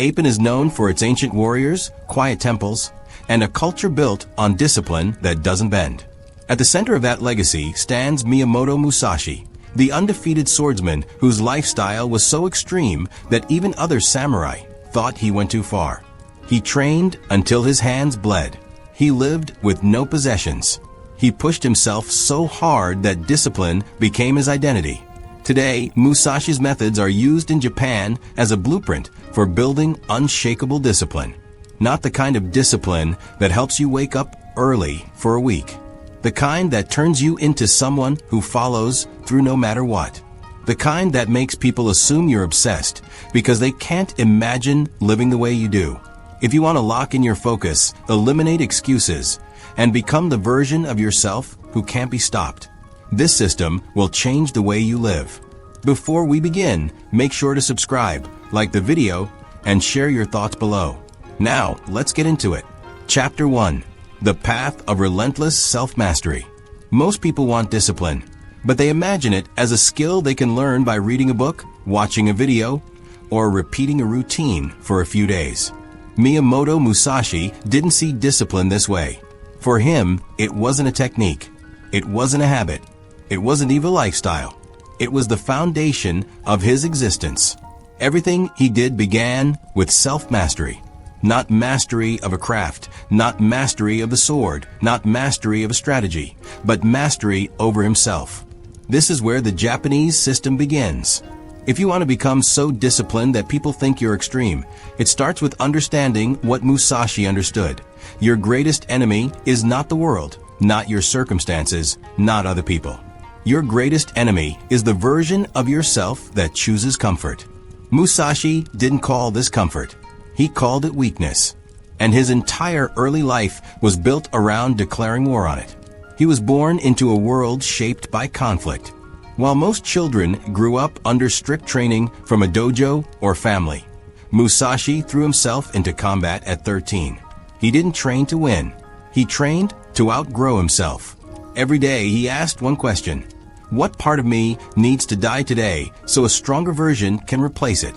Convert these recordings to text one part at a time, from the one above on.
Japan is known for its ancient warriors, quiet temples, and a culture built on discipline that doesn't bend. At the center of that legacy stands Miyamoto Musashi, the undefeated swordsman whose lifestyle was so extreme that even other samurai thought he went too far. He trained until his hands bled. He lived with no possessions. He pushed himself so hard that discipline became his identity. Today, Musashi's methods are used in Japan as a blueprint for building unshakable discipline. Not the kind of discipline that helps you wake up early for a week. The kind that turns you into someone who follows through no matter what. The kind that makes people assume you're obsessed because they can't imagine living the way you do. If you want to lock in your focus, eliminate excuses, and become the version of yourself who can't be stopped, this system will change the way you live. Before we begin, make sure to subscribe, like the video, and share your thoughts below. Now, let's get into it. Chapter 1. The Path of Relentless Self-Mastery. Most people want discipline, but they imagine it as a skill they can learn by reading a book, watching a video, or repeating a routine for a few days. Miyamoto Musashi didn't see discipline this way. For him, it wasn't a technique. It wasn't a habit. It wasn't even a lifestyle. It was the foundation of his existence. Everything he did began with self-mastery. Not mastery of a craft, not mastery of the sword, not mastery of a strategy, but mastery over himself. This is where the Japanese system begins. If you want to become so disciplined that people think you're extreme, it starts with understanding what Musashi understood. Your greatest enemy is not the world, not your circumstances, not other people. Your greatest enemy is the version of yourself that chooses comfort. Musashi didn't call this comfort. He called it weakness. And his entire early life was built around declaring war on it. He was born into a world shaped by conflict. While most children grew up under strict training from a dojo or family, Musashi threw himself into combat at 13. He didn't train to win. He trained to outgrow himself. Every day he asked one question: what part of me needs to die today so a stronger version can replace it?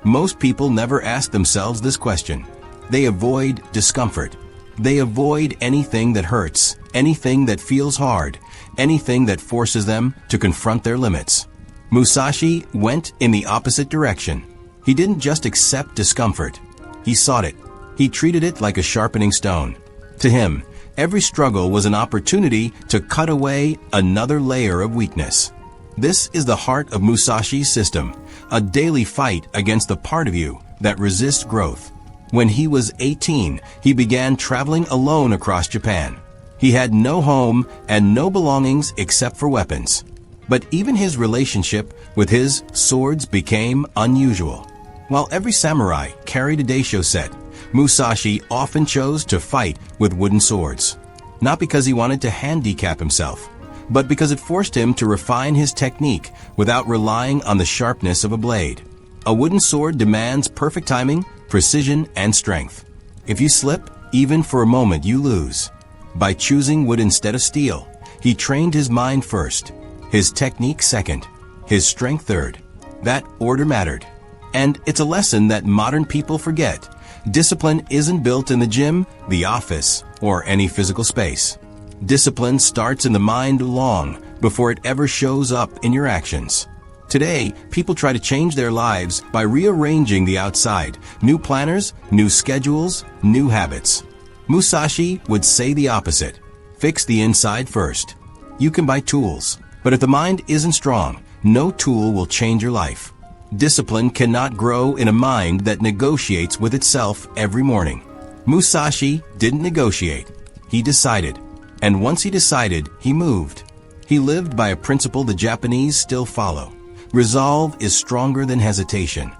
Most people never ask themselves this question. They avoid discomfort. They avoid anything that hurts, anything that feels hard, anything that forces them to confront their limits. Musashi went in the opposite direction. He didn't just accept discomfort. He sought it. He treated it like a sharpening stone. To him, every struggle was an opportunity to cut away another layer of weakness. This is the heart of Musashi's system, a daily fight against the part of you that resists growth. When he was 18, he began traveling alone across Japan. He had no home and no belongings except for weapons. But even his relationship with his swords became unusual. While every samurai carried a daisho set, Musashi often chose to fight with wooden swords. Not because he wanted to handicap himself, but because it forced him to refine his technique without relying on the sharpness of a blade. A wooden sword demands perfect timing, precision, and strength. If you slip, even for a moment, you lose. By choosing wood instead of steel, he trained his mind first, his technique second, his strength third. That order mattered. And it's a lesson that modern people forget. Discipline isn't built in the gym, the office, or any physical space. Discipline starts in the mind long before it ever shows up in your actions. Today, people try to change their lives by rearranging the outside. New planners, new schedules, new habits. Musashi would say the opposite. Fix the inside first. You can buy tools, but if the mind isn't strong, no tool will change your life. Discipline cannot grow in a mind that negotiates with itself every morning. Musashi didn't negotiate. He decided. And once he decided, he moved. He lived by a principle the Japanese still follow. Resolve is stronger than hesitation.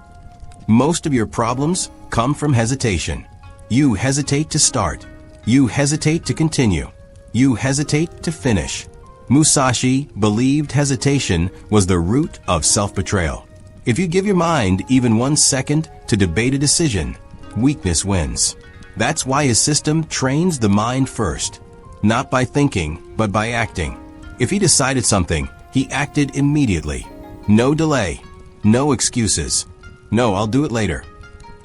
Most of your problems come from hesitation. You hesitate to start. You hesitate to continue. You hesitate to finish. Musashi believed hesitation was the root of self-betrayal. If you give your mind even 1 second to debate a decision, weakness wins. That's why his system trains the mind first. Not by thinking, but by acting. If he decided something, he acted immediately. No delay. No excuses. No, I'll do it later.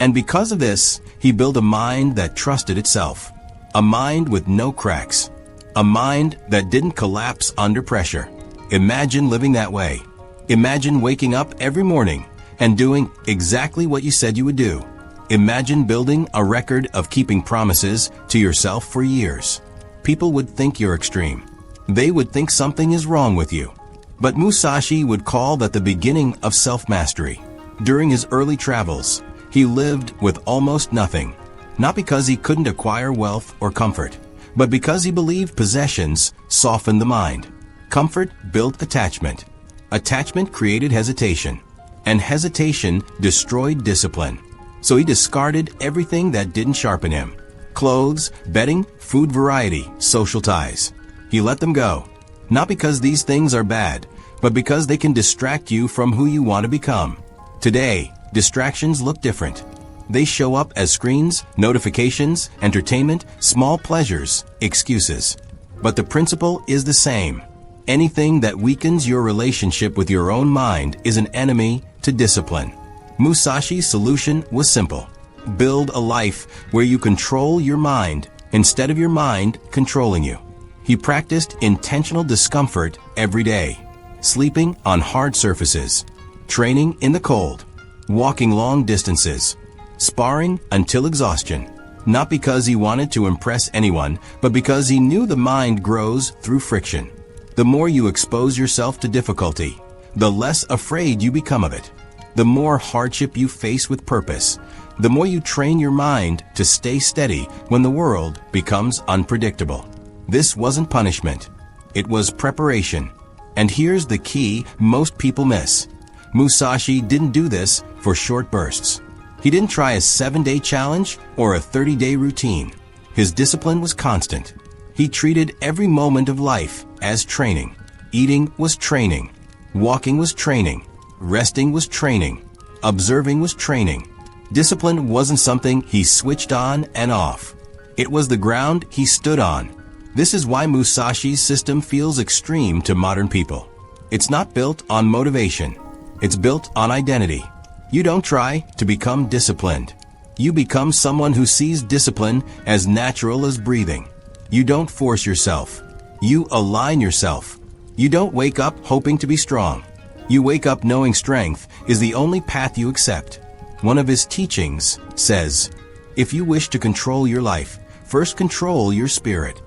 And because of this, he built a mind that trusted itself. A mind with no cracks. A mind that didn't collapse under pressure. Imagine living that way. Imagine waking up every morning and doing exactly what you said you would do. Imagine building a record of keeping promises to yourself for years. People would think you're extreme. They would think something is wrong with you. But Musashi would call that the beginning of self-mastery. During his early travels, he lived with almost nothing, not because he couldn't acquire wealth or comfort, but because he believed possessions softened the mind. Comfort built attachment. Attachment created hesitation, and hesitation destroyed discipline. So he discarded everything that didn't sharpen him. Clothes, bedding, food variety, social ties. He let them go, not because these things are bad, but because they can distract you from who you want to become. Today, distractions look different. They show up as screens, notifications, entertainment, small pleasures, excuses. But the principle is the same. Anything that weakens your relationship with your own mind is an enemy to discipline. Musashi's solution was simple. Build a life where you control your mind instead of your mind controlling you. He practiced intentional discomfort every day, sleeping on hard surfaces, training in the cold, walking long distances, sparring until exhaustion, not because he wanted to impress anyone, but because he knew the mind grows through friction. The more you expose yourself to difficulty, the less afraid you become of it. The more hardship you face with purpose, the more you train your mind to stay steady when the world becomes unpredictable. This wasn't punishment. It was preparation. And here's the key most people miss. Musashi didn't do this for short bursts. He didn't try a 7-day challenge or a 30-day routine. His discipline was constant. He treated every moment of life as training. Eating was training. Walking was training. Resting was training. Observing was training. Discipline wasn't something he switched on and off. It was the ground he stood on. This is why Musashi's system feels extreme to modern people. It's not built on motivation. It's built on identity. You don't try to become disciplined. You become someone who sees discipline as natural as breathing. You don't force yourself. You align yourself. You don't wake up hoping to be strong. You wake up knowing strength is the only path you accept. One of his teachings says, if you wish to control your life, first control your spirit.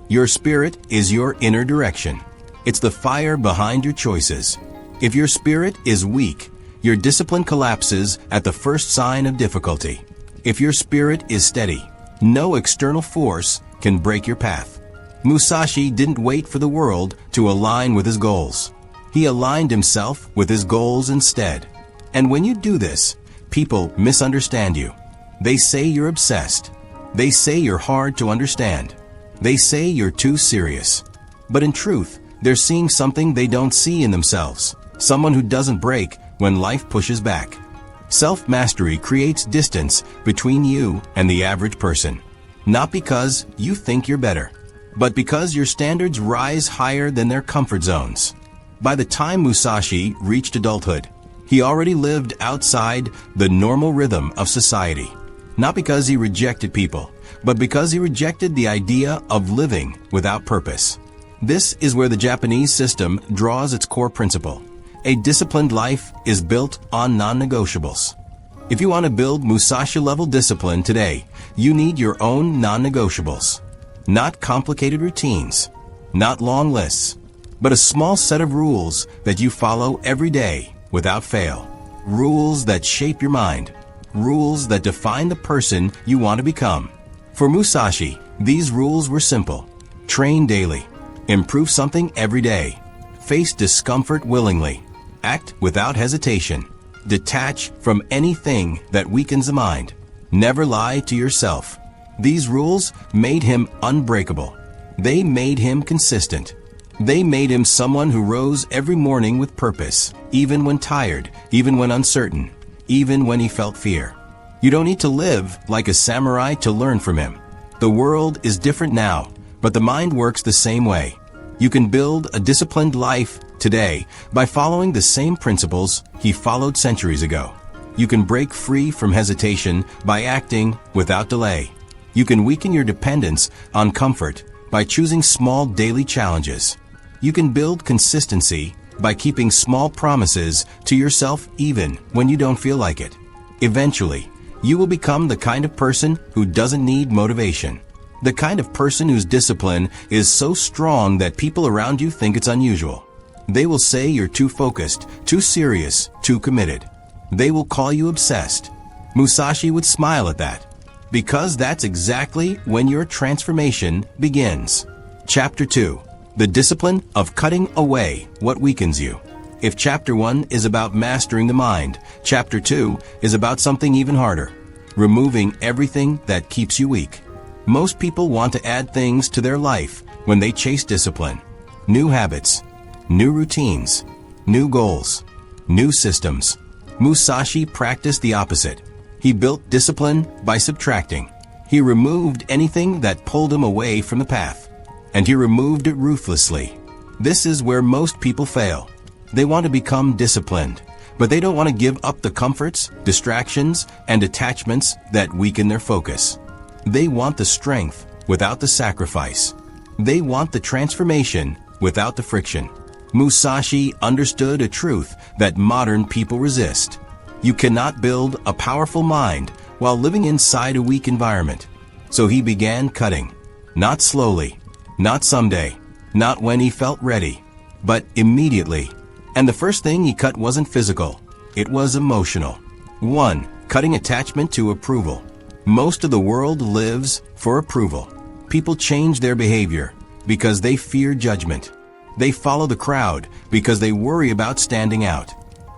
Your spirit is your inner direction. It's the fire behind your choices. If your spirit is weak, your discipline collapses at the first sign of difficulty. If your spirit is steady, no external force can break your path. Musashi didn't wait for the world to align with his goals. He aligned himself with his goals instead. And when you do this, people misunderstand you. They say you're obsessed. They say you're hard to understand. They say you're too serious. But in truth, they're seeing something they don't see in themselves. Someone who doesn't break when life pushes back. Self-mastery creates distance between you and the average person. Not because you think you're better, but because your standards rise higher than their comfort zones. By the time Musashi reached adulthood, he already lived outside the normal rhythm of society. Not because he rejected people, but because he rejected the idea of living without purpose. This is where the Japanese system draws its core principle. A disciplined life is built on non-negotiables. If you want to build Musashi-level discipline today, you need your own non-negotiables. Not complicated routines, not long lists, but a small set of rules that you follow every day without fail. Rules that shape your mind. Rules that define the person you want to become. For Musashi, these rules were simple. Train daily. Improve something every day. Face discomfort willingly. Act without hesitation. Detach from anything that weakens the mind. Never lie to yourself. These rules made him unbreakable. They made him consistent. They made him someone who rose every morning with purpose, even when tired, even when uncertain, even when he felt fear. You don't need to live like a samurai to learn from him. The world is different now, but the mind works the same way. You can build a disciplined life today by following the same principles he followed centuries ago. You can break free from hesitation by acting without delay. You can weaken your dependence on comfort by choosing small daily challenges. You can build consistency by keeping small promises to yourself even when you don't feel like it. Eventually, you will become the kind of person who doesn't need motivation. The kind of person whose discipline is so strong that people around you think it's unusual. They will say you're too focused, too serious, too committed. They will call you obsessed. Musashi would smile at that, because that's exactly when your transformation begins. Chapter 2. The discipline of cutting away what weakens you. If Chapter 1 is about mastering the mind, Chapter 2 is about something even harder, removing everything that keeps you weak. Most people want to add things to their life when they chase discipline. New habits, new routines, new goals, new systems. Musashi practiced the opposite. He built discipline by subtracting. He removed anything that pulled him away from the path, and he removed it ruthlessly. This is where most people fail. They want to become disciplined, but they don't want to give up the comforts, distractions, and attachments that weaken their focus. They want the strength without the sacrifice. They want the transformation without the friction. Musashi understood a truth that modern people resist. You cannot build a powerful mind while living inside a weak environment. So he began cutting. Not slowly, not someday, not when he felt ready, but immediately. And the first thing he cut wasn't physical. It was emotional. 1. Cutting attachment to approval. Most of the world lives for approval. People change their behavior because they fear judgment. They follow the crowd because they worry about standing out.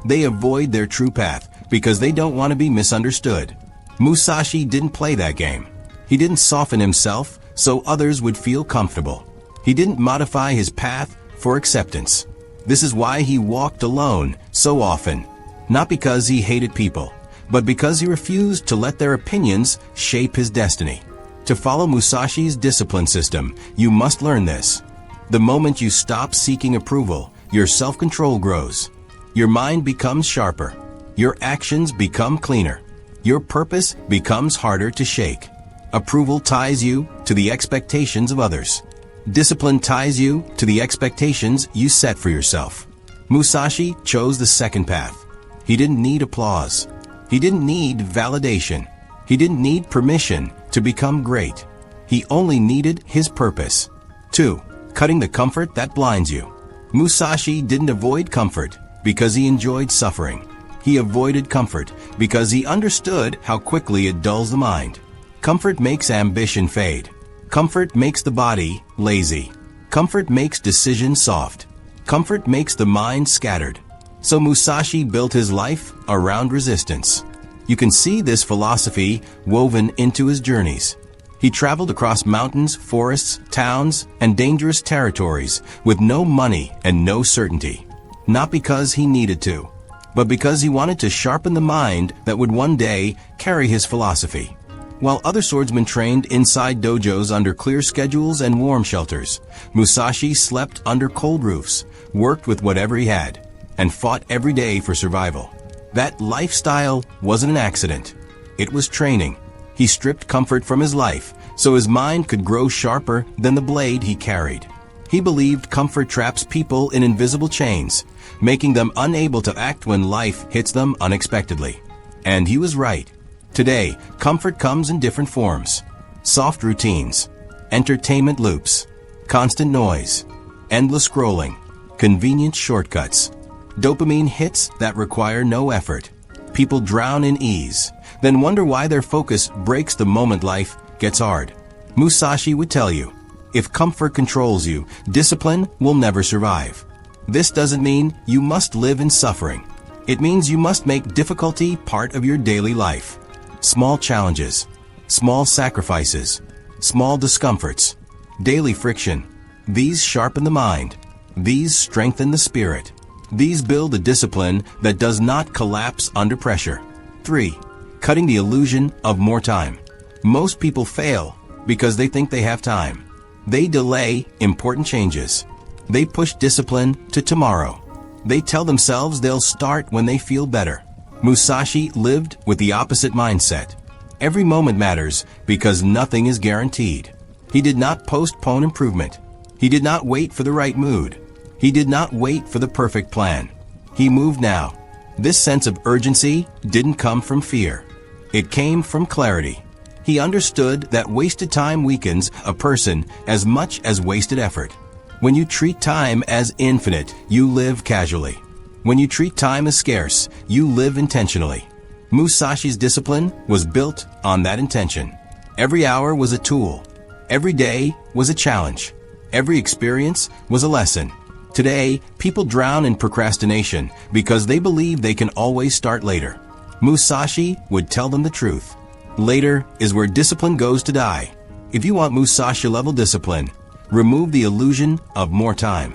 They avoid their true path because they don't want to be misunderstood. Musashi didn't play that game. He didn't soften himself so others would feel comfortable. He didn't modify his path for acceptance. This is why he walked alone so often. Not because he hated people, but because he refused to let their opinions shape his destiny. To follow Musashi's discipline system, you must learn this. The moment you stop seeking approval, your self-control grows. Your mind becomes sharper. Your actions become cleaner. Your purpose becomes harder to shake. Approval ties you to the expectations of others. Discipline ties you to the expectations you set for yourself. Musashi chose the second path. He didn't need applause. He didn't need validation. He didn't need permission to become great. He only needed his purpose. 2. Cutting the comfort that blinds you. Musashi didn't avoid comfort because he enjoyed suffering. He avoided comfort because he understood how quickly it dulls the mind. Comfort makes ambition fade. Comfort makes the body lazy. Comfort makes decisions soft. Comfort makes the mind scattered. So Musashi built his life around resistance. You can see this philosophy woven into his journeys. He traveled across mountains, forests, towns, and dangerous territories with no money and no certainty. Not because he needed to, but because he wanted to sharpen the mind that would one day carry his philosophy. While other swordsmen trained inside dojos under clear schedules and warm shelters, Musashi slept under cold roofs, worked with whatever he had, and fought every day for survival. That lifestyle wasn't an accident. It was training. He stripped comfort from his life so his mind could grow sharper than the blade he carried. He believed comfort traps people in invisible chains, making them unable to act when life hits them unexpectedly. And he was right. Today, comfort comes in different forms. Soft routines, entertainment loops, constant noise, endless scrolling, convenient shortcuts, dopamine hits that require no effort. People drown in ease, then wonder why their focus breaks the moment life gets hard. Musashi would tell you, if comfort controls you, discipline will never survive. This doesn't mean you must live in suffering. It means you must make difficulty part of your daily life. Small challenges, small sacrifices, small discomforts, daily friction. These sharpen the mind. These strengthen the spirit. These build a discipline that does not collapse under pressure. 3. Cutting the illusion of more time. Most people fail because they think they have time. They delay important changes. They push discipline to tomorrow. They tell themselves they'll start when they feel better. Musashi lived with the opposite mindset. Every moment matters because nothing is guaranteed. He did not postpone improvement. He did not wait for the right mood. He did not wait for the perfect plan. He moved now. This sense of urgency didn't come from fear. It came from clarity. He understood that wasted time weakens a person as much as wasted effort. When you treat time as infinite, you live casually. When you treat time as scarce, you live intentionally. Musashi's discipline was built on that intention. Every hour was a tool. Every day was a challenge. Every experience was a lesson. Today, people drown in procrastination because they believe they can always start later. Musashi would tell them the truth. Later is where discipline goes to die. If you want Musashi-level discipline, remove the illusion of more time.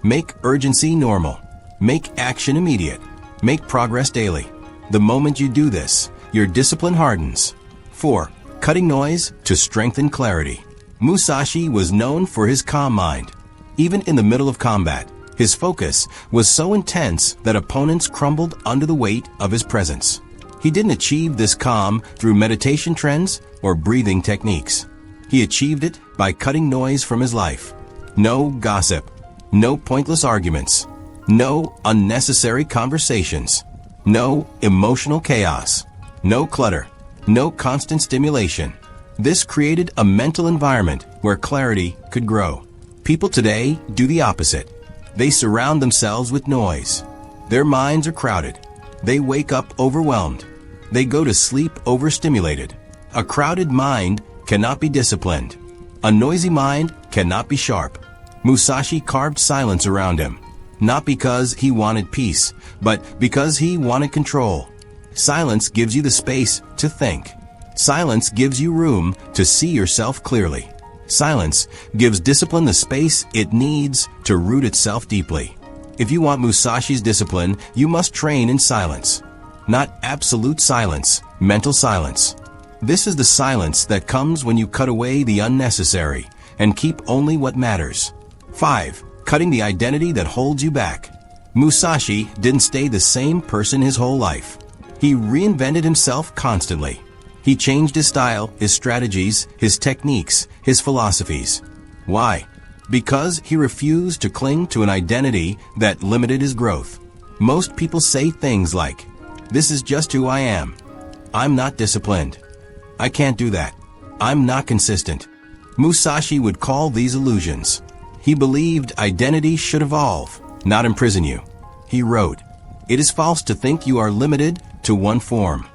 Make urgency normal. Make action immediate. Make progress daily. The moment you do this, your discipline hardens. 4. Cutting noise to strengthen clarity. Musashi was known for his calm mind. Even in the middle of combat, his focus was so intense that opponents crumbled under the weight of his presence. He didn't achieve this calm through meditation trends or breathing techniques. He achieved it by cutting noise from his life. No gossip, no pointless arguments, no unnecessary conversations, no emotional chaos, no clutter, no constant stimulation. This created a mental environment where clarity could grow. People today do the opposite. They surround themselves with noise. Their minds are crowded. They wake up overwhelmed. They go to sleep overstimulated. A crowded mind cannot be disciplined. A noisy mind cannot be sharp. Musashi carved silence around him, not because he wanted peace, but because he wanted control. Silence gives you the space to think. Silence gives you room to see yourself clearly. Silence gives discipline the space it needs to root itself deeply. If you want Musashi's discipline, you must train in silence. Not absolute silence, mental silence. This is the silence that comes when you cut away the unnecessary and keep only what matters. 5. Cutting the identity that holds you back. Musashi didn't stay the same person his whole life. He reinvented himself constantly. He changed his style, his strategies, his techniques, his philosophies. Why? Because he refused to cling to an identity that limited his growth. Most people say things like, "This is just who I am. I'm not disciplined. I can't do that. I'm not consistent." Musashi would call these illusions. He believed identity should evolve, not imprison you. He wrote, "It is false to think you are limited to one form."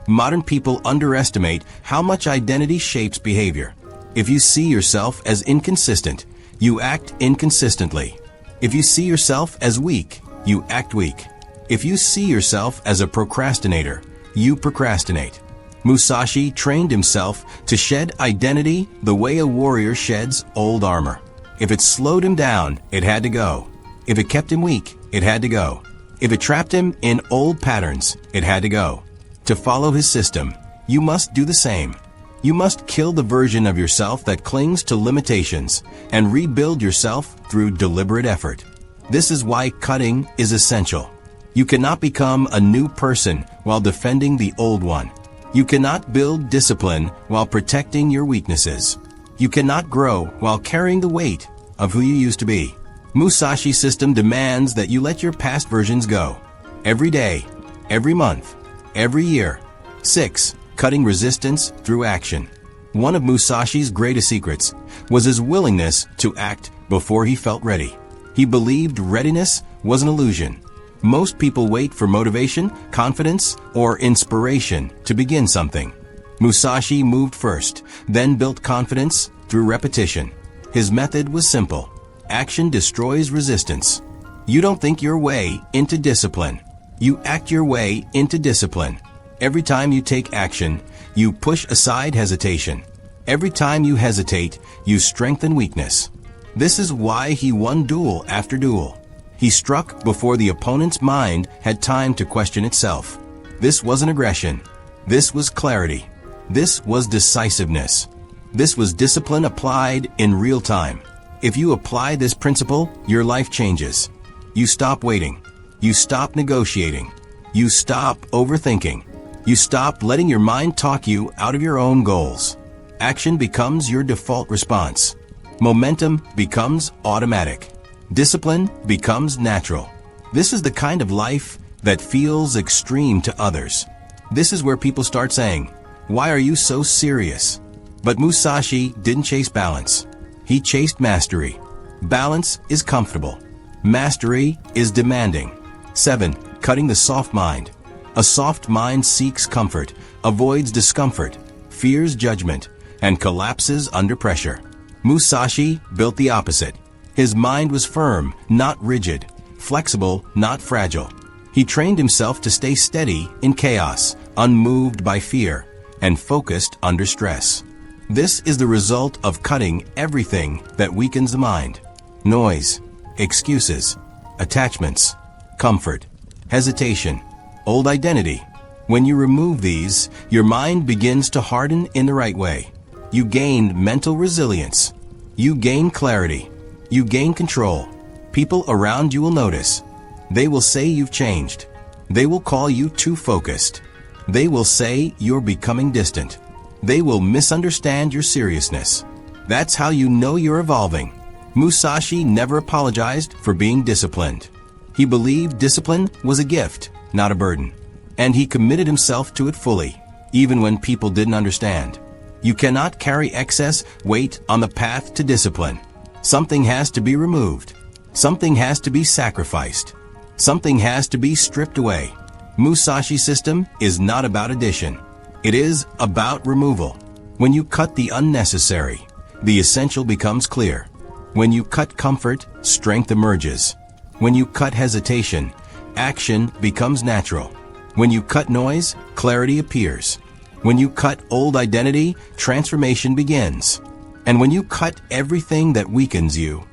Modern people underestimate how much identity shapes behavior. If you see yourself as inconsistent, you act inconsistently. If you see yourself as weak, you act weak. If you see yourself as a procrastinator, you procrastinate. Musashi trained himself to shed identity the way a warrior sheds old armor. If it slowed him down, it had to go. If it kept him weak, it had to go. If it trapped him in old patterns, it had to go. To follow his system, you must do the same. You must kill the version of yourself that clings to limitations and rebuild yourself through deliberate effort. This is why cutting is essential. You cannot become a new person while defending the old one. You cannot build discipline while protecting your weaknesses. You cannot grow while carrying the weight of who you used to be. Musashi's system demands that you let your past versions go. Every day, every month, every year. 6. Cutting resistance through action. One of Musashi's greatest secrets was his willingness to act before he felt ready. He believed readiness was an illusion. Most people wait for motivation, confidence, or inspiration to begin something. Musashi moved first, then built confidence through repetition. His method was simple. Action destroys resistance. You don't think your way into discipline. You act your way into discipline. Every time you take action, you push aside hesitation. Every time you hesitate, you strengthen weakness. This is why he won duel after duel. He struck before the opponent's mind had time to question itself. This wasn't aggression. This was clarity. This was decisiveness. This was discipline applied in real time. If you apply this principle, your life changes. You stop waiting. You stop negotiating. You stop overthinking. You stop letting your mind talk you out of your own goals. Action becomes your default response. Momentum becomes automatic. Discipline becomes natural. This is the kind of life that feels extreme to others. This is where people start saying, "Why are you so serious?" But Musashi didn't chase balance. He chased mastery. Balance is comfortable. Mastery is demanding. 7. Cutting the soft mind. A soft mind seeks comfort, avoids discomfort, fears judgment, and collapses under pressure. Musashi built the opposite. His mind was firm, not rigid, flexible, not fragile. He trained himself to stay steady in chaos, unmoved by fear, and focused under stress. This is the result of cutting everything that weakens the mind. Noise, excuses, attachments, comfort, hesitation, old identity. When you remove these, your mind begins to harden in the right way. You gain mental resilience. You gain clarity. You gain control. People around you will notice. They will say you've changed. They will call you too focused. They will say you're becoming distant. They will misunderstand your seriousness. That's how you know you're evolving. Musashi never apologized for being disciplined. He believed discipline was a gift, not a burden. And he committed himself to it fully, even when people didn't understand. You cannot carry excess weight on the path to discipline. Something has to be removed. Something has to be sacrificed. Something has to be stripped away. Musashi's system is not about addition. It is about removal. When you cut the unnecessary, the essential becomes clear. When you cut comfort, strength emerges. When you cut hesitation, action becomes natural. When you cut noise, clarity appears. When you cut old identity, transformation begins. And when you cut everything that weakens you,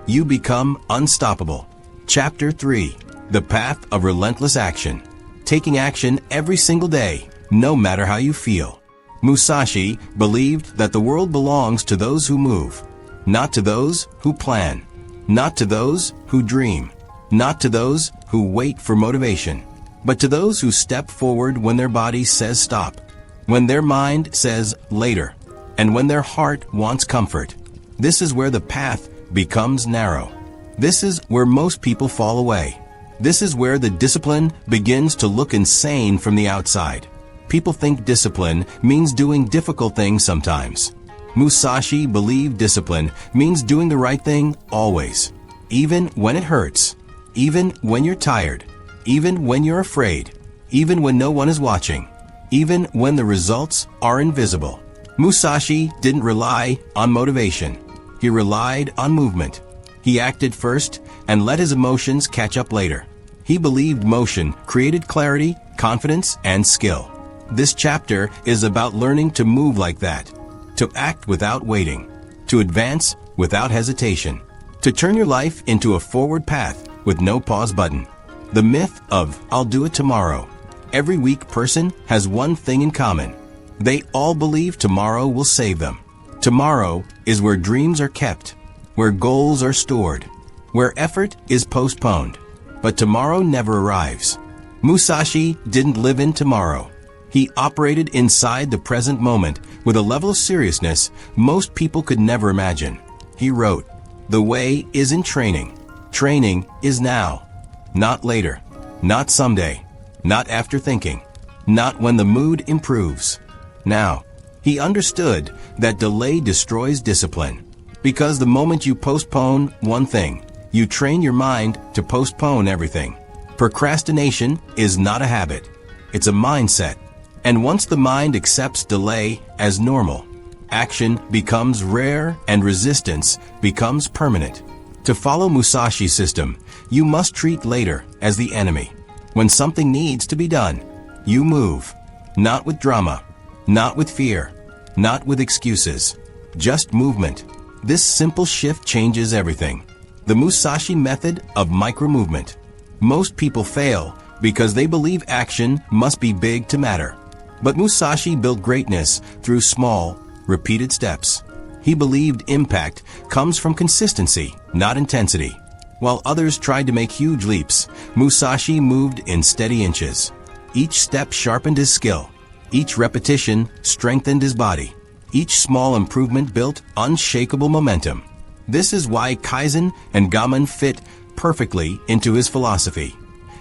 you become unstoppable. Chapter 3. The Path of Relentless Action. Taking action every single day, no matter how you feel. Musashi believed that the world belongs to those who move, not to those who plan, not to those who dream, not to those who wait for motivation, but to those who step forward when their body says stop, when their mind says later, and when their heart wants comfort. This is where the path becomes narrow. This is where most people fall away. This is where the discipline begins to look insane from the outside. People think discipline means doing difficult things sometimes. Musashi believed discipline means doing the right thing always, even when it hurts, even when you're tired, even when you're afraid, even when no one is watching, even when the results are invisible. Musashi didn't rely on motivation. He relied on movement. He acted first and let his emotions catch up later. He believed motion created clarity, confidence, and skill. This chapter is about learning to move like that, to act without waiting, to advance without hesitation, to turn your life into a forward path with no pause button. The myth of "I'll do it tomorrow." Every weak person has one thing in common. They all believe tomorrow will save them. Tomorrow is where dreams are kept, where goals are stored, where effort is postponed. But tomorrow never arrives. Musashi didn't live in tomorrow. He operated inside the present moment with a level of seriousness most people could never imagine. He wrote, "The way is in training. Training is now. Not later. Not someday. Not after thinking. Not when the mood improves. Now." He understood that delay destroys discipline. Because the moment you postpone one thing, you train your mind to postpone everything. Procrastination is not a habit. It's a mindset. And once the mind accepts delay as normal, action becomes rare and resistance becomes permanent. To follow Musashi's system, you must treat later as the enemy. When something needs to be done, you move. Not with drama, not with fear, not with excuses, just movement. This simple shift changes everything. The Musashi method of micro-movement. Most people fail because they believe action must be big to matter. But Musashi built greatness through small, repeated steps. He believed impact comes from consistency, not intensity. While others tried to make huge leaps, Musashi moved in steady inches. Each step sharpened his skill. Each repetition strengthened his body. Each small improvement built unshakable momentum. This is why Kaizen and Gaman fit perfectly into his philosophy.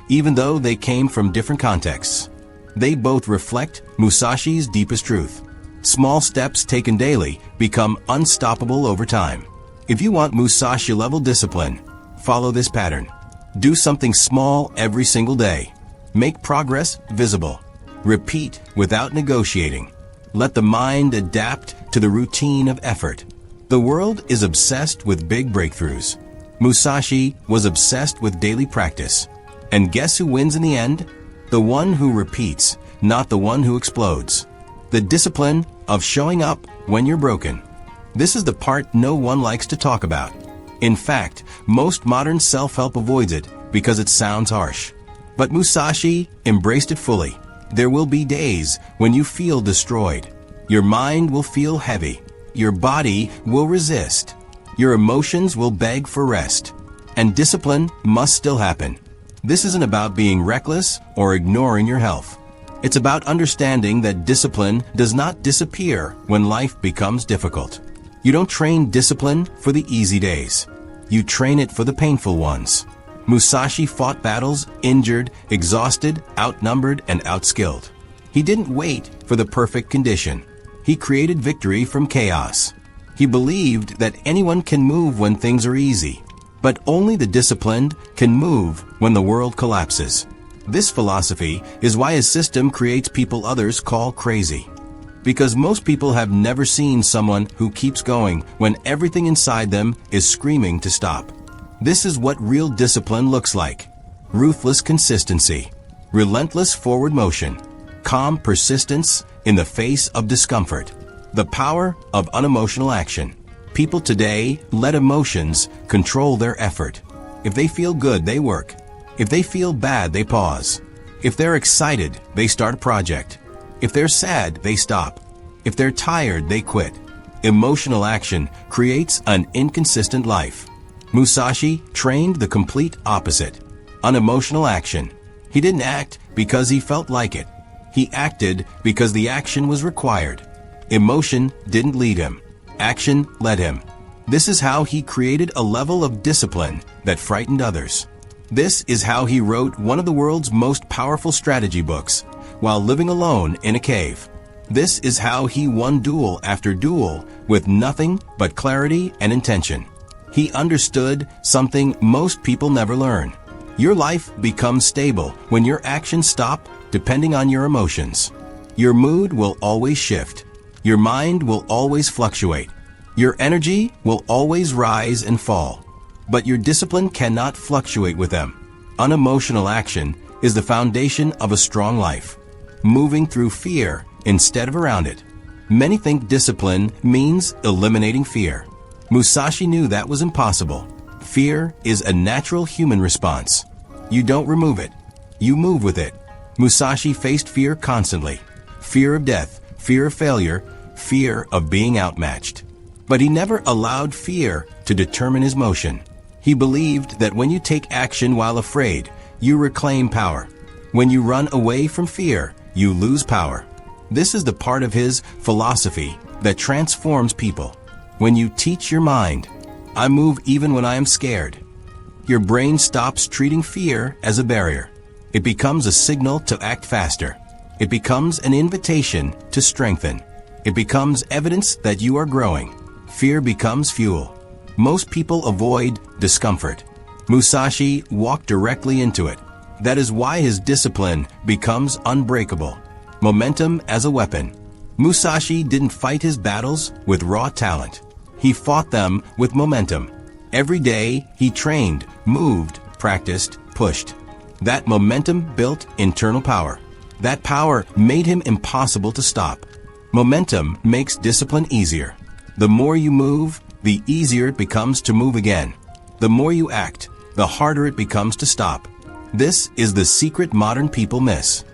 Even though they came from different contexts, they both reflect Musashi's deepest truth. Small steps taken daily become unstoppable over time. If you want Musashi-level discipline, follow this pattern. Do something small every single day. Make progress visible. Repeat without negotiating. Let the mind adapt to the routine of effort. The world is obsessed with big breakthroughs. Musashi was obsessed with daily practice. And guess who wins in the end? The one who repeats, not the one who explodes. The discipline of showing up when you're broken. This is the part no one likes to talk about. In fact, most modern self-help avoids it because it sounds harsh. But Musashi embraced it fully. There will be days when you feel destroyed. Your mind will feel heavy. Your body will resist. Your emotions will beg for rest. And discipline must still happen. This isn't about being reckless or ignoring your health. It's about understanding that discipline does not disappear when life becomes difficult. You don't train discipline for the easy days. You train it for the painful ones. Musashi fought battles, injured, exhausted, outnumbered, and outskilled. He didn't wait for the perfect condition. He created victory from chaos. He believed that anyone can move when things are easy, but only the disciplined can move when the world collapses. This philosophy is why his system creates people others call crazy. Because most people have never seen someone who keeps going when everything inside them is screaming to stop. This is what real discipline looks like. Ruthless consistency, relentless forward motion, calm persistence in the face of discomfort, the power of unemotional action. People today let emotions control their effort. If they feel good, they work. If they feel bad, they pause. If they're excited, they start a project. If they're sad, they stop. If they're tired, they quit. Emotional action creates an inconsistent life. Musashi trained the complete opposite. Unemotional action. He didn't act because he felt like it. He acted because the action was required. Emotion didn't lead him. Action led him. This is how he created a level of discipline that frightened others. This is how he wrote one of the world's most powerful strategy books while living alone in a cave. This is how he won duel after duel with nothing but clarity and intention. He understood something most people never learn. Your life becomes stable when your actions stop depending on your emotions. Your mood will always shift. Your mind will always fluctuate. Your energy will always rise and fall. But your discipline cannot fluctuate with them. Unemotional action is the foundation of a strong life. Moving through fear instead of around it. Many think discipline means eliminating fear. Musashi knew that was impossible. Fear is a natural human response. You don't remove it. You move with it. Musashi faced fear constantly. Fear of death, fear of failure, fear of being outmatched. But he never allowed fear to determine his motion. He believed that when you take action while afraid, you reclaim power. When you run away from fear, you lose power. This is the part of his philosophy that transforms people. When you teach your mind, I move even when I am scared, your brain stops treating fear as a barrier. It becomes a signal to act faster. It becomes an invitation to strengthen. It becomes evidence that you are growing. Fear becomes fuel. Most people avoid discomfort. Musashi walked directly into it. That is why his discipline becomes unbreakable. Momentum as a weapon. Musashi didn't fight his battles with raw talent. He fought them with momentum. Every day he trained, moved, practiced, pushed. That momentum built internal power. That power made him impossible to stop. Momentum makes discipline easier. The more you move, the easier it becomes to move again. The more you act, the harder it becomes to stop. This is the secret modern people miss.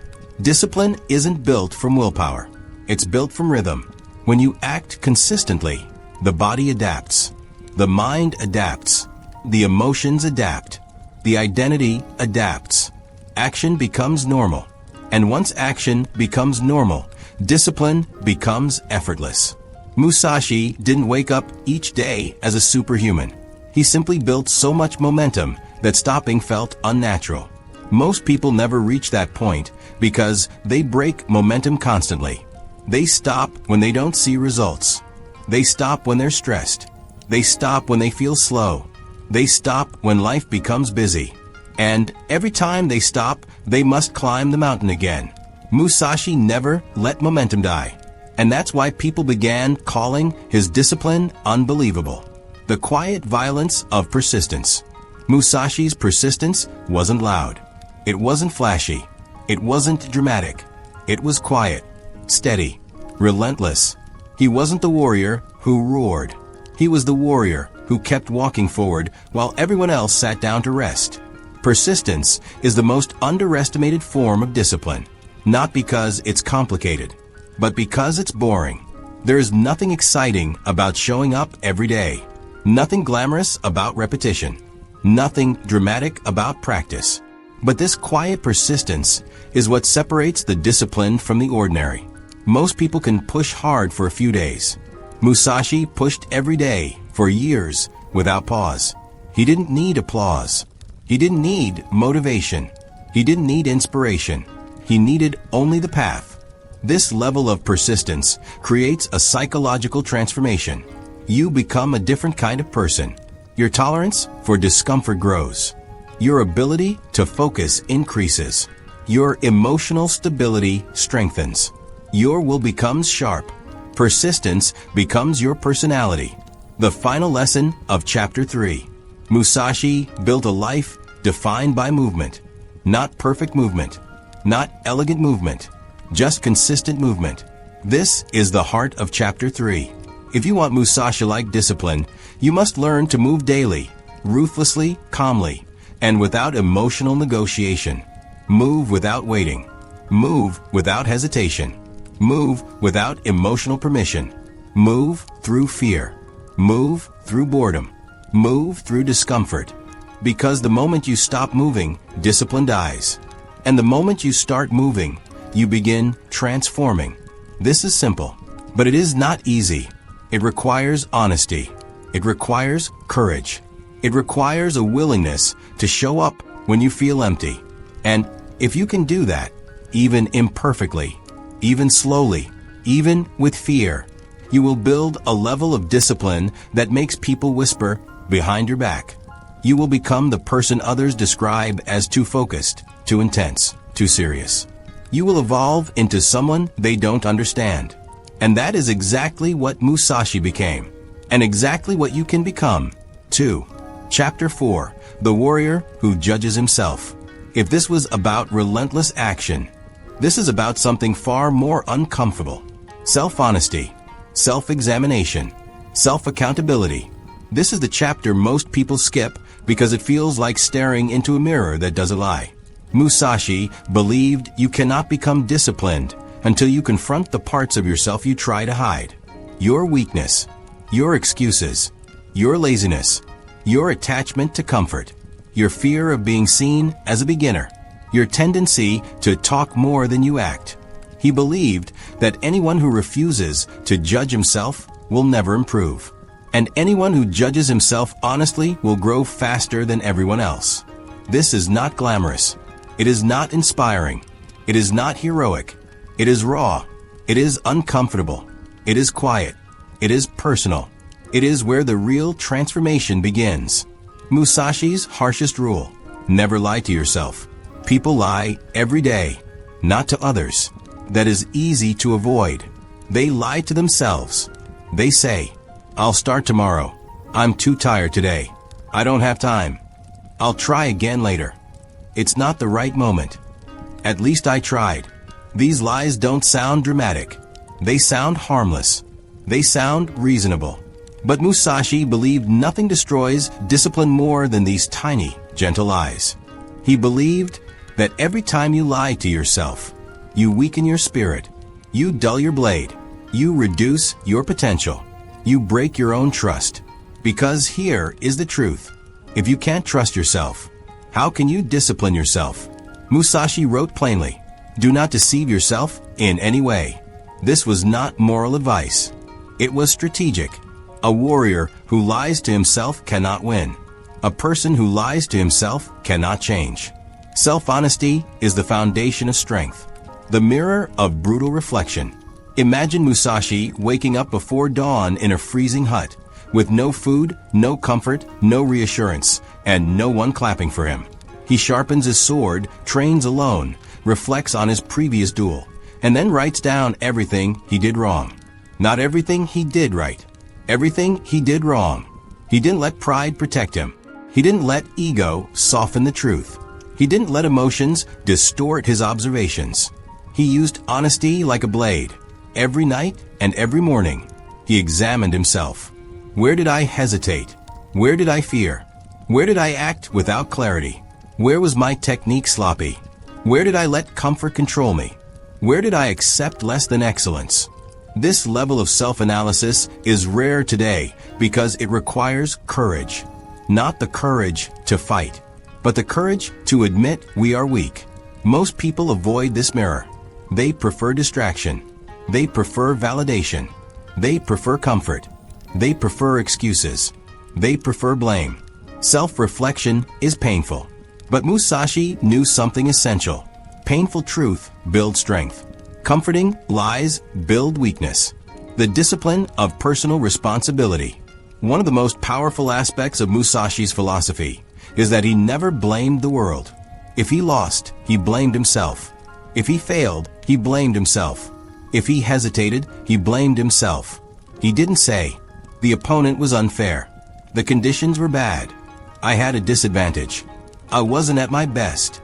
Discipline isn't built from willpower. It's built from rhythm. When you act consistently, the body adapts. The mind adapts. the emotions adapt. The identity adapts. Action becomes normal. And once action becomes normal, discipline becomes effortless. Musashi didn't wake up each day as a superhuman. He simply built so much momentum that stopping felt unnatural. Most people never reach that point because they break momentum constantly. They stop when they don't see results. They stop when they're stressed. They stop when they feel slow. They stop when life becomes busy. And every time they stop, they must climb the mountain again. Musashi never let momentum die. And that's why people began calling his discipline unbelievable. The quiet violence of persistence. Musashi's persistence wasn't loud. It wasn't flashy. It wasn't dramatic. It was quiet, steady, relentless. He wasn't the warrior who roared. He was the warrior who kept walking forward while everyone else sat down to rest. Persistence is the most underestimated form of discipline, not because it's complicated, but because it's boring. There is nothing exciting about showing up every day, nothing glamorous about repetition, nothing dramatic about practice. But this quiet persistence is what separates the disciplined from the ordinary. Most people can push hard for a few days. Musashi pushed every day for years without pause. He didn't need applause. He didn't need motivation. He didn't need inspiration. He needed only the path. This level of persistence creates a psychological transformation. You become a different kind of person. Your tolerance for discomfort grows. Your ability to focus increases. Your emotional stability strengthens. Your will becomes sharp. Persistence becomes your personality. The final lesson of Chapter 3. Musashi built a life defined by movement. Not perfect movement. Not elegant movement. Just consistent movement. This is the heart of Chapter 3. If you want Musashi-like discipline, you must learn to move daily, ruthlessly, calmly, and without emotional negotiation. Move without waiting. Move without hesitation. Move without emotional permission. Move through fear. Move through boredom. Move through discomfort. Because the moment you stop moving, discipline dies. And the moment you start moving, you begin transforming. This is simple, but it is not easy. It requires honesty. It requires courage. It requires a willingness to show up when you feel empty. And if you can do that, even imperfectly, even slowly, even with fear, you will build a level of discipline that makes people whisper behind your back. You will become the person others describe as too focused, too intense, too serious. You will evolve into someone they don't understand. And that is exactly what Musashi became, and exactly what you can become, too. Chapter 4, The Warrior Who Judges Himself. If this was about relentless action, this is about something far more uncomfortable. Self-honesty, self-examination, self-accountability. This is the chapter most people skip because it feels like staring into a mirror that doesn't lie. Musashi believed you cannot become disciplined until you confront the parts of yourself you try to hide. Your weakness, your excuses, your laziness, your attachment to comfort, your fear of being seen as a beginner, your tendency to talk more than you act. He believed that anyone who refuses to judge himself will never improve. And anyone who judges himself honestly will grow faster than everyone else. This is not glamorous. It is not inspiring. It is not heroic. It is raw. It is uncomfortable. It is quiet. It is personal. It is where the real transformation begins. Musashi's harshest rule: never lie to yourself. People lie every day, not to others. That is easy to avoid. They lie to themselves. They say, "I'll start tomorrow. I'm too tired today. I don't have time. I'll try again later. It's not the right moment. At least I tried." These lies don't sound dramatic. They sound harmless. They sound reasonable. But Musashi believed nothing destroys discipline more than these tiny, gentle lies. He believed that every time you lie to yourself, you weaken your spirit, you dull your blade, you reduce your potential, you break your own trust. Because here is the truth. If you can't trust yourself, how can you discipline yourself? Musashi wrote plainly, "Do not deceive yourself in any way." This was not moral advice. It was strategic. A warrior who lies to himself cannot win. A person who lies to himself cannot change. Self-honesty is the foundation of strength, the mirror of brutal reflection. Imagine Musashi waking up before dawn in a freezing hut, with no food, no comfort, no reassurance, and no one clapping for him. He sharpens his sword, trains alone, reflects on his previous duel, and then writes down everything he did wrong. Not everything he did right. Everything he did wrong. He didn't let pride protect him. He didn't let ego soften the truth. He didn't let emotions distort his observations. He used honesty like a blade. Every night and every morning, he examined himself. Where did I hesitate? Where did I fear? Where did I act without clarity? Where was my technique sloppy? Where did I let comfort control me? Where did I accept less than excellence? This level of self-analysis is rare today because it requires courage. Not the courage to fight, but the courage to admit we are weak. Most people avoid this mirror. They prefer distraction. They prefer validation. They prefer comfort. They prefer excuses. They prefer blame. Self-reflection is painful. But Musashi knew something essential. Painful truth builds strength. Comforting lies build weakness. The discipline of personal responsibility. One of the most powerful aspects of Musashi's philosophy is that he never blamed the world. If he lost, he blamed himself. If he failed, he blamed himself. If he hesitated, he blamed himself. He didn't say, "The opponent was unfair. The conditions were bad. I had a disadvantage. I wasn't at my best.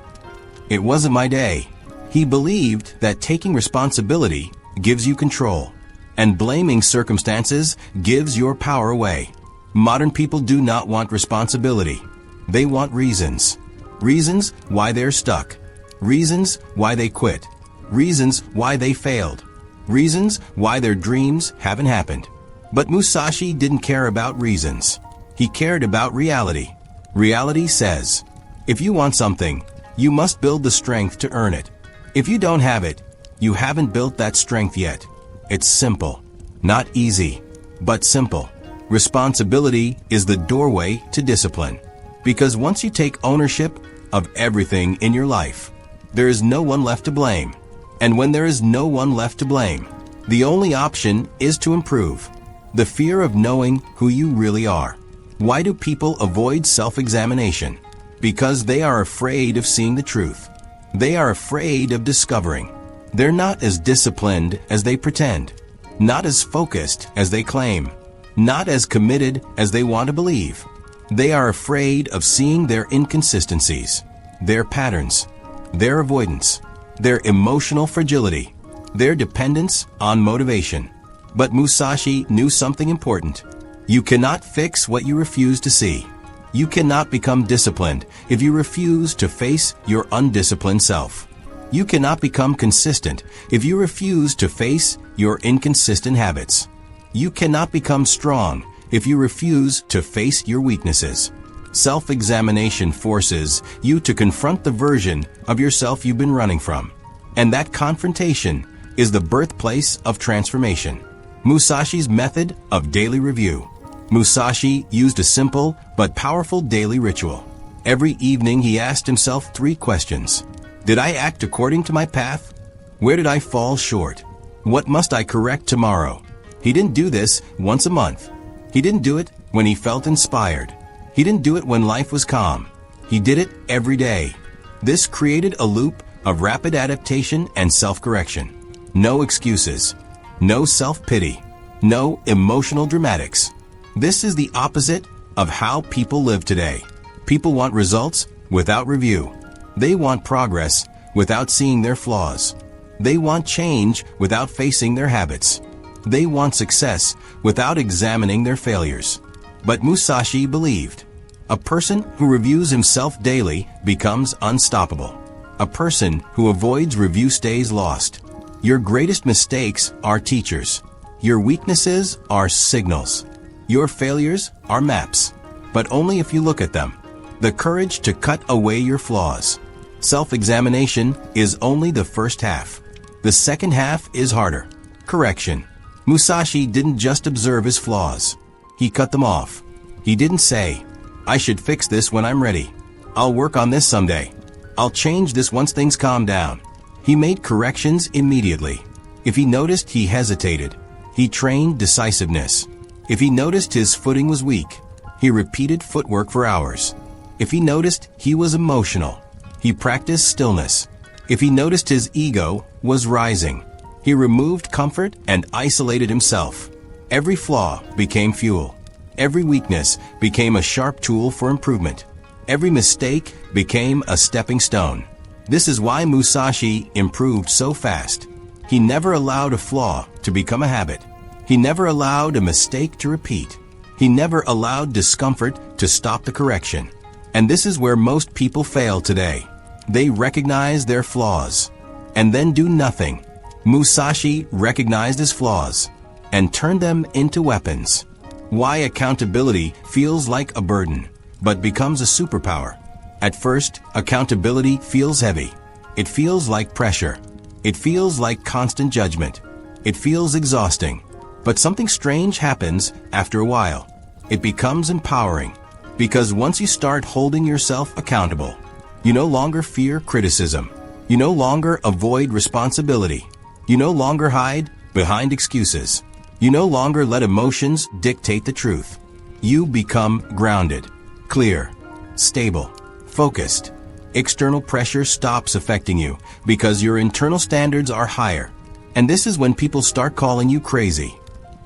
It wasn't my day." He believed that taking responsibility gives you control, and blaming circumstances gives your power away. Modern people do not want responsibility. They want reasons. Reasons why they're stuck. Reasons why they quit. Reasons why they failed. Reasons why their dreams haven't happened. But Musashi didn't care about reasons. He cared about reality. Reality says, if you want something, you must build the strength to earn it. If you don't have it, you haven't built that strength yet. It's simple. Not easy, but simple. Responsibility is the doorway to discipline. Because once you take ownership of everything in your life, there is no one left to blame. And when there is no one left to blame, the only option is to improve. The fear of knowing who you really are. Why do people avoid self-examination? Because they are afraid of seeing the truth. They are afraid of discovering. They're not as disciplined as they pretend. Not as focused as they claim. Not as committed as they want to believe. They are afraid of seeing their inconsistencies, their patterns, their avoidance, their emotional fragility, their dependence on motivation. But Musashi knew something important. You cannot fix what you refuse to see. You cannot become disciplined if you refuse to face your undisciplined self. You cannot become consistent if you refuse to face your inconsistent habits. You cannot become strong if you refuse to face your weaknesses. Self-examination forces you to confront the version of yourself you've been running from. And that confrontation is the birthplace of transformation. Musashi's method of daily review. Musashi used a simple but powerful daily ritual. Every evening he asked himself 3 questions. Did I act according to my path? Where did I fall short? What must I correct tomorrow? He didn't do this once a month. He didn't do it when he felt inspired. He didn't do it when life was calm. He did it every day. This created a loop of rapid adaptation and self-correction. No excuses. No self-pity. No emotional dramatics. This is the opposite of how people live today. People want results without review. They want progress without seeing their flaws. They want change without facing their habits. They want success without examining their failures. But Musashi believed, a person who reviews himself daily becomes unstoppable. A person who avoids review stays lost. Your greatest mistakes are teachers. Your weaknesses are signals. Your failures are maps, but only if you look at them. the courage to cut away your flaws. Self-examination is only the first half. The second half is harder. Correction. Musashi didn't just observe his flaws. He cut them off. He didn't say, "I should fix this when I'm ready. I'll work on this someday. I'll change this once things calm down." He made corrections immediately. If he noticed he hesitated, he trained decisiveness. If he noticed his footing was weak, he repeated footwork for hours. If he noticed he was emotional, he practiced stillness. If he noticed his ego was rising, he removed comfort and isolated himself. Every flaw became fuel. Every weakness became a sharp tool for improvement. Every mistake became a stepping stone. This is why Musashi improved so fast. He never allowed a flaw to become a habit. He never allowed a mistake to repeat. He never allowed discomfort to stop the correction. And this is where most people fail today. They recognize their flaws and then do nothing. Musashi recognized his flaws and turned them into weapons. Why accountability feels like a burden, but becomes a superpower. At first, accountability feels heavy. It feels like pressure. It feels like constant judgment. It feels exhausting. But something strange happens after a while. It becomes empowering. Because once you start holding yourself accountable, you no longer fear criticism. You no longer avoid responsibility. You no longer hide behind excuses. You no longer let emotions dictate the truth. You become grounded, clear, stable, focused. External pressure stops affecting you because your internal standards are higher. And this is when people start calling you crazy.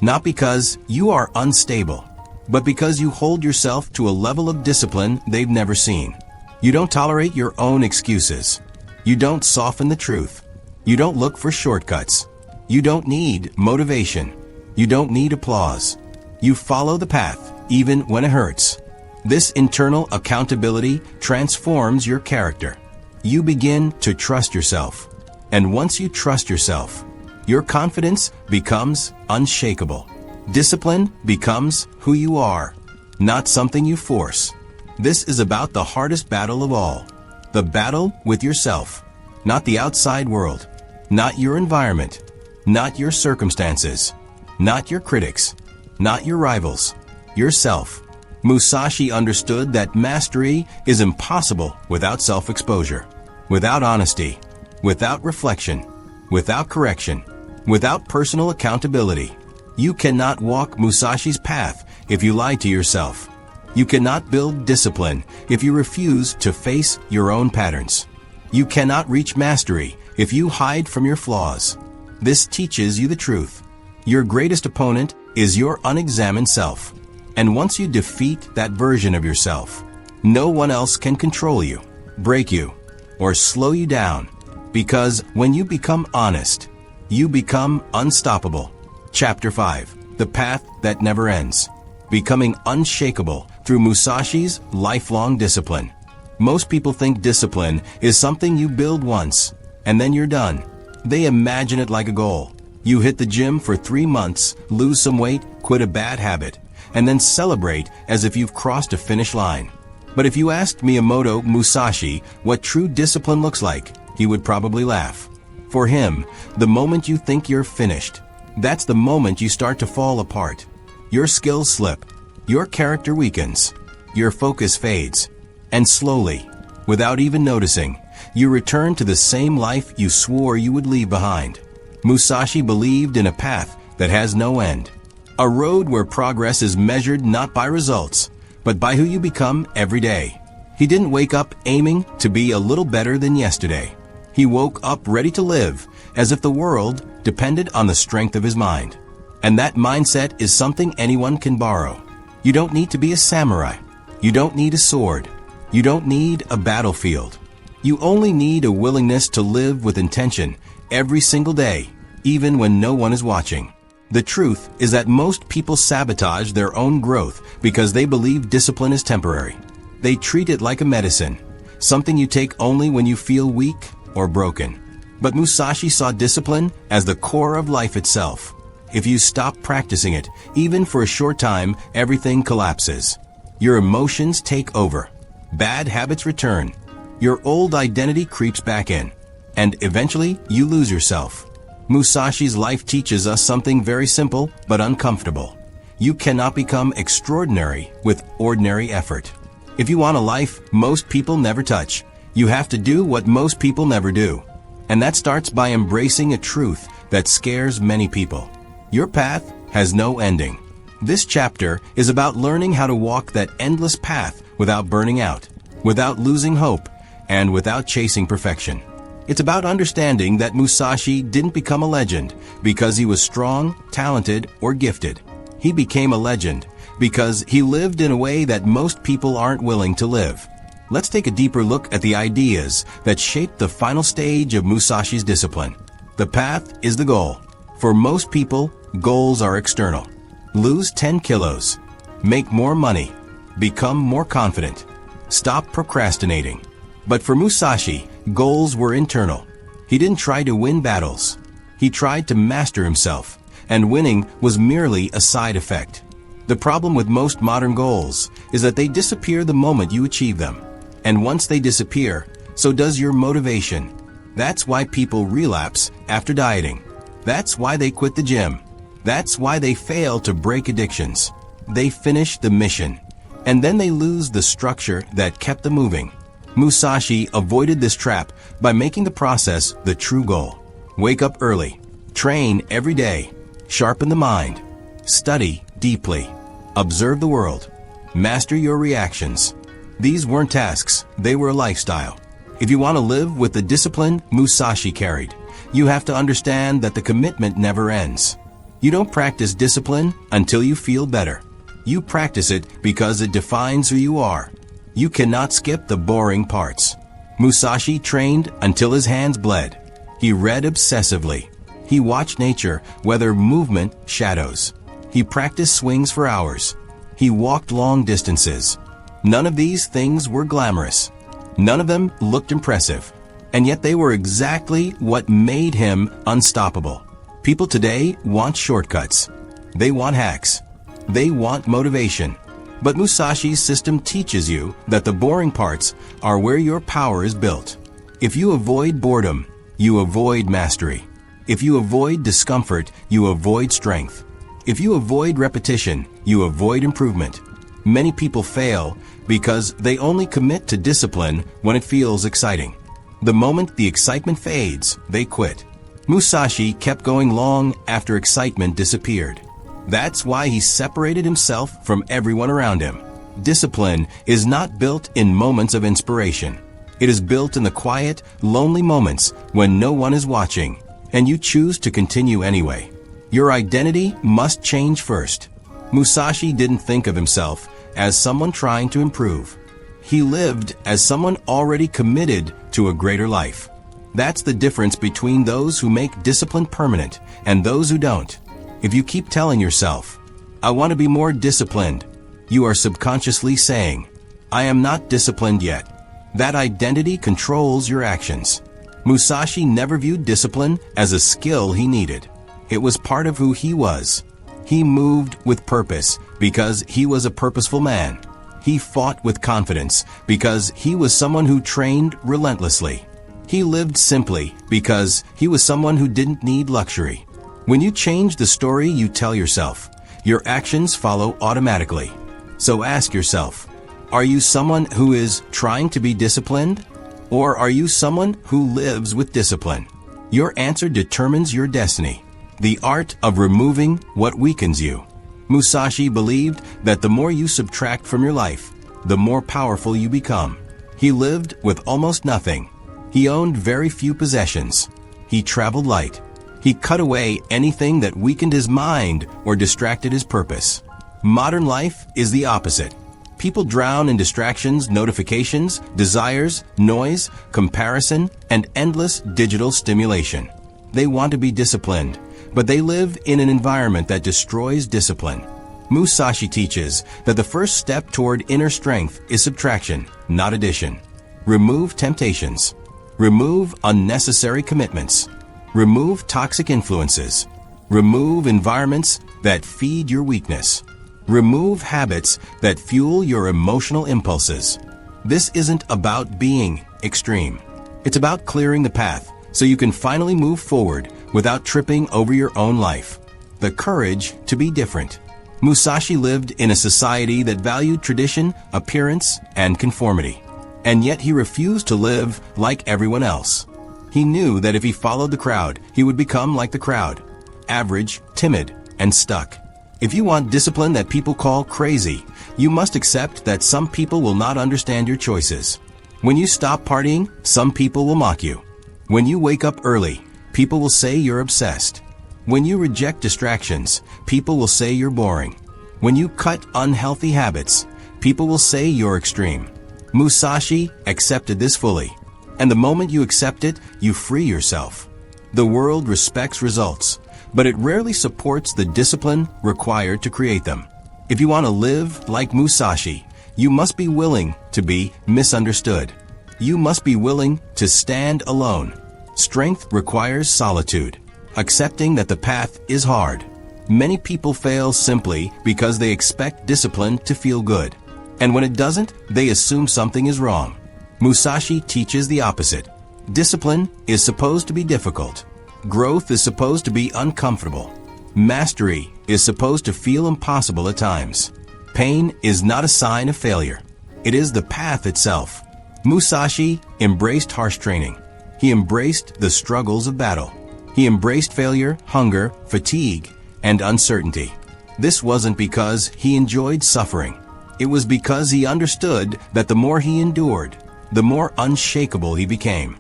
Not because you are unstable, but because you hold yourself to a level of discipline they've never seen. You don't tolerate your own excuses. You don't soften the truth. You don't look for shortcuts. You don't need motivation. You don't need applause. You follow the path, even when it hurts. This internal accountability transforms your character. You begin to trust yourself. And once you trust yourself, your confidence becomes unshakable. Discipline becomes who you are, not something you force. This is about the hardest battle of all. The battle with yourself, not the outside world, not your environment, not your circumstances, not your critics, not your rivals, yourself. Musashi understood that mastery is impossible without self-exposure, without honesty, without reflection, without correction, without personal accountability. You cannot walk Musashi's path if you lie to yourself. You cannot build discipline if you refuse to face your own patterns. You cannot reach mastery if you hide from your flaws. This teaches you the truth. Your greatest opponent is your unexamined self. And once you defeat that version of yourself, no one else can control you, break you, or slow you down. Because when you become honest, you become unstoppable. Chapter 5. The Path That Never Ends. Becoming unshakable through Musashi's lifelong discipline. Most people think discipline is something you build once, and then you're done. They imagine it like a goal. You hit the gym for 3 months, lose some weight, quit a bad habit, and then celebrate as if you've crossed a finish line. But if you asked Miyamoto Musashi what true discipline looks like, he would probably laugh. For him, the moment you think you're finished, that's the moment you start to fall apart. Your skills slip, your character weakens, your focus fades, and slowly, without even noticing, you return to the same life you swore you would leave behind. Musashi believed in a path that has no end. A road where progress is measured not by results, but by who you become every day. He didn't wake up aiming to be a little better than yesterday. He woke up ready to live, as if the world depended on the strength of his mind. And that mindset is something anyone can borrow. You don't need to be a samurai. You don't need a sword. You don't need a battlefield. You only need a willingness to live with intention every single day, even when no one is watching. The truth is that most people sabotage their own growth because they believe discipline is temporary. They treat it like a medicine, something you take only when you feel weak or broken. But Musashi saw discipline as the core of life itself. If you stop practicing it, even for a short time, everything collapses. Your emotions take over. Bad habits return. Your old identity creeps back in. And eventually, you lose yourself. Musashi's life teaches us something very simple but uncomfortable. You cannot become extraordinary with ordinary effort. If you want a life most people never touch, you have to do what most people never do. And that starts by embracing a truth that scares many people. Your path has no ending. This chapter is about learning how to walk that endless path without burning out, without losing hope, and without chasing perfection. It's about understanding that Musashi didn't become a legend because he was strong, talented, or gifted. He became a legend because he lived in a way that most people aren't willing to live. Let's take a deeper look at the ideas that shaped the final stage of Musashi's discipline. The path is the goal. For most people, goals are external. Lose 10 kilos. Make more money. Become more confident. Stop procrastinating. But for Musashi, goals were internal. He didn't try to win battles. He tried to master himself, and winning was merely a side effect. The problem with most modern goals is that they disappear the moment you achieve them. And once they disappear, so does your motivation. That's why people relapse after dieting. That's why they quit the gym. That's why they fail to break addictions. They finish the mission, and then they lose the structure that kept them moving. Musashi avoided this trap by making the process the true goal. Wake up early. Train every day. Sharpen the mind. Study deeply. Observe the world. Master your reactions. These weren't tasks, they were a lifestyle. If you want to live with the discipline Musashi carried, you have to understand that the commitment never ends. You don't practice discipline until you feel better. You practice it because it defines who you are. You cannot skip the boring parts. Musashi trained until his hands bled. He read obsessively. He watched nature weather movement shadows. He practiced swings for hours. He walked long distances. None of these things were glamorous. None of them looked impressive. And yet they were exactly what made him unstoppable. People today want shortcuts. They want hacks. They want motivation. But Musashi's system teaches you that the boring parts are where your power is built. If you avoid boredom, you avoid mastery. If you avoid discomfort, you avoid strength. If you avoid repetition, you avoid improvement. Many people fail because they only commit to discipline when it feels exciting. The moment the excitement fades, they quit. Musashi kept going long after excitement disappeared. That's why he separated himself from everyone around him. Discipline is not built in moments of inspiration. It is built in the quiet, lonely moments when no one is watching, and you choose to continue anyway. Your identity must change first. Musashi didn't think of himself as someone trying to improve. He lived as someone already committed to a greater life. That's the difference between those who make discipline permanent and those who don't. If you keep telling yourself, "I want to be more disciplined," you are subconsciously saying, "I am not disciplined yet." That identity controls your actions. Musashi never viewed discipline as a skill he needed. It was part of who he was. He moved with purpose because he was a purposeful man. He fought with confidence because he was someone who trained relentlessly. He lived simply because he was someone who didn't need luxury. When you change the story you tell yourself, your actions follow automatically. So ask yourself, are you someone who is trying to be disciplined? Or are you someone who lives with discipline? Your answer determines your destiny. The art of removing what weakens you. Musashi believed that the more you subtract from your life, the more powerful you become. He lived with almost nothing. He owned very few possessions. He traveled light. He cut away anything that weakened his mind or distracted his purpose. Modern life is the opposite. People drown in distractions, notifications, desires, noise, comparison, and endless digital stimulation. They want to be disciplined, but they live in an environment that destroys discipline. Musashi teaches that the first step toward inner strength is subtraction, not addition. Remove temptations. Remove unnecessary commitments. Remove toxic influences. Remove environments that feed your weakness. Remove habits that fuel your emotional impulses. This isn't about being extreme. It's about clearing the path so you can finally move forward without tripping over your own life. The courage to be different. Musashi lived in a society that valued tradition, appearance, and conformity. And yet he refused to live like everyone else. He knew that if he followed the crowd, he would become like the crowd. Average, timid, and stuck. If you want discipline that people call crazy, you must accept that some people will not understand your choices. When you stop partying, some people will mock you. When you wake up early, people will say you're obsessed. When you reject distractions, people will say you're boring. When you cut unhealthy habits, people will say you're extreme. Musashi accepted this fully. And the moment you accept it, you free yourself. The world respects results, but it rarely supports the discipline required to create them. If you want to live like Musashi, you must be willing to be misunderstood. You must be willing to stand alone. Strength requires solitude, accepting that the path is hard. Many people fail simply because they expect discipline to feel good. And when it doesn't, they assume something is wrong. Musashi teaches the opposite. Discipline is supposed to be difficult. Growth is supposed to be uncomfortable. Mastery is supposed to feel impossible at times. Pain is not a sign of failure. It is the path itself. Musashi embraced harsh training. He embraced the struggles of battle. He embraced failure, hunger, fatigue, and uncertainty. This wasn't because he enjoyed suffering. It was because he understood that the more he endured, the more unshakable he became.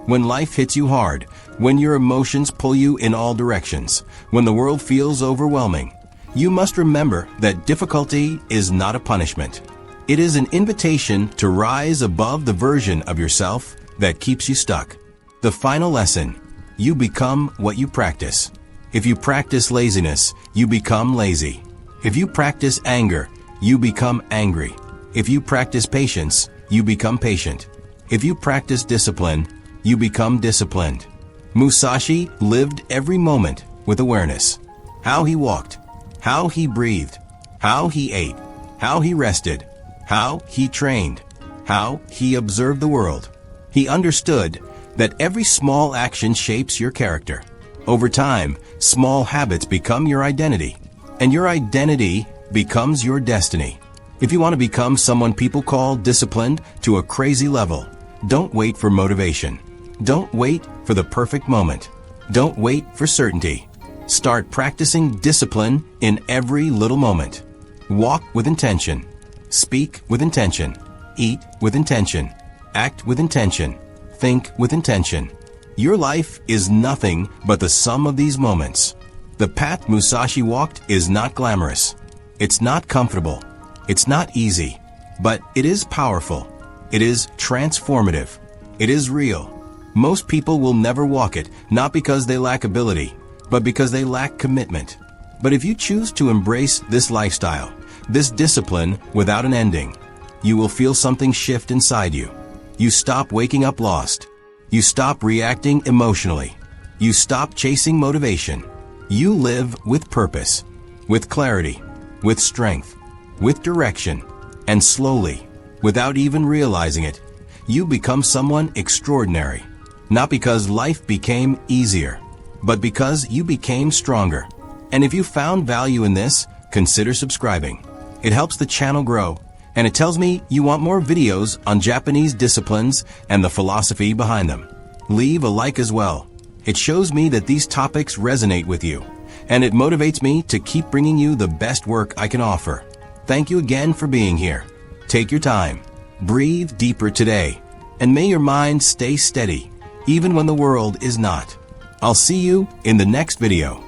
When life hits you hard, when your emotions pull you in all directions, when the world feels overwhelming, you must remember that difficulty is not a punishment. It is an invitation to rise above the version of yourself that keeps you stuck. The final lesson: you become what you practice. If you practice laziness, you become lazy. If you practice anger, you become angry. If you practice patience, you become patient. If you practice discipline, you become disciplined. Musashi lived every moment with awareness. How he walked, how he breathed, how he ate, how he rested, how he trained, how he observed the world. He understood that every small action shapes your character. Over time, small habits become your identity, and your identity becomes your destiny. If you want to become someone people call disciplined to a crazy level, don't wait for motivation. Don't wait for the perfect moment. Don't wait for certainty. Start practicing discipline in every little moment. Walk with intention. Speak with intention. Eat with intention. Act with intention. Think with intention. Your life is nothing but the sum of these moments. The path Musashi walked is not glamorous. It's not comfortable. It's not easy. But it is powerful. It is transformative. It is real. Most people will never walk it, not because they lack ability, but because they lack commitment. But if you choose to embrace this lifestyle, this discipline without an ending, you will feel something shift inside you. You stop waking up lost. You stop reacting emotionally. You stop chasing motivation. You live with purpose, with clarity, with strength, with direction, and slowly, without even realizing it, you become someone extraordinary. Not because life became easier, but because you became stronger. And if you found value in this, consider subscribing. It helps the channel grow, and it tells me you want more videos on Japanese disciplines and the philosophy behind them. Leave a like as well. It shows me that these topics resonate with you, and it motivates me to keep bringing you the best work I can offer. Thank you again for being here. Take your time. Breathe deeper today, and may your mind stay steady, even when the world is not. I'll see you in the next video.